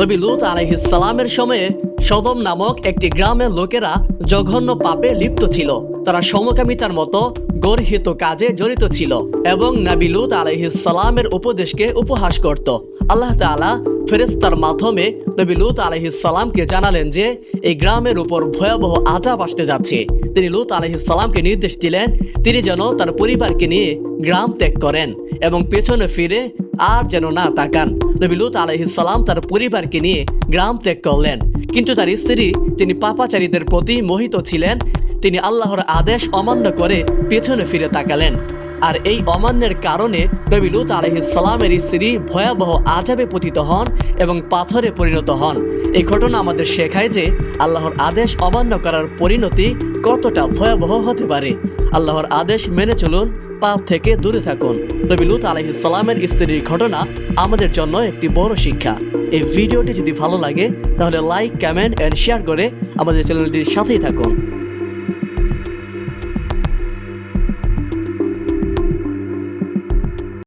নবী লূত আলাইহিস সালামের সময়ে সদম নামক একটি গ্রামের লোকেরা জঘন্য পাপে লিপ্ত ছিল। তারা সমকামিতার মতো গর্হিত কাজে জড়িত ছিল এবং নবী লূত আলাইহিস সালামের উপদেশকে উপহাস করত। আল্লাহ তাআলা ফেরেশতার মাধ্যমে নবী লূত আলাইহিস সালামকে জানালেন যে এই গ্রামের উপর ভয়াবহ আযাব আসতে যাচ্ছে। তিনি লূত আলাইহিস সালামকে নির্দেশ দিলেন তিনি যেন তার পরিবারকে নিয়ে গ্রাম ত্যাগ করেন এবং পেছনে ফিরে আর যেন না তাকান। নবী লূত আলাইহিস সালাম তার পরিবারকে নিয়ে গ্রাম ত্যাগ করলেন, কিন্তু তার স্ত্রী তিনি পাপাচারীদের প্রতি মোহিত ছিলেন। তিনি আল্লাহর আদেশ অমান্য করে পেছনে ফিরে তাকালেন। আর এই অমান্যের কারণে নবী লূত আলাইহিস সালামের স্ত্রী ভয়াবহ আযাবে পতিত হন এবং পাথরে পরিণত হন। এই ঘটনা আমাদের শেখায় যে আল্লাহর আদেশ অমান্য করার পরিণতি কতটা ভয়াবহ হতে পারে। আল্লাহর আদেশ মেনে চলুন, পাপ থেকে দূরে থাকুন। নবী লূত আলাইহিস সালামের স্ত্রীর ঘটনা আমাদের জন্য একটি বড় শিক্ষা। এই ভিডিওটি যদি ভালো লাগে তাহলে লাইক, কমেন্ট এন্ড শেয়ার করে আমাদের চ্যানেলটির সাথেই থাকুন।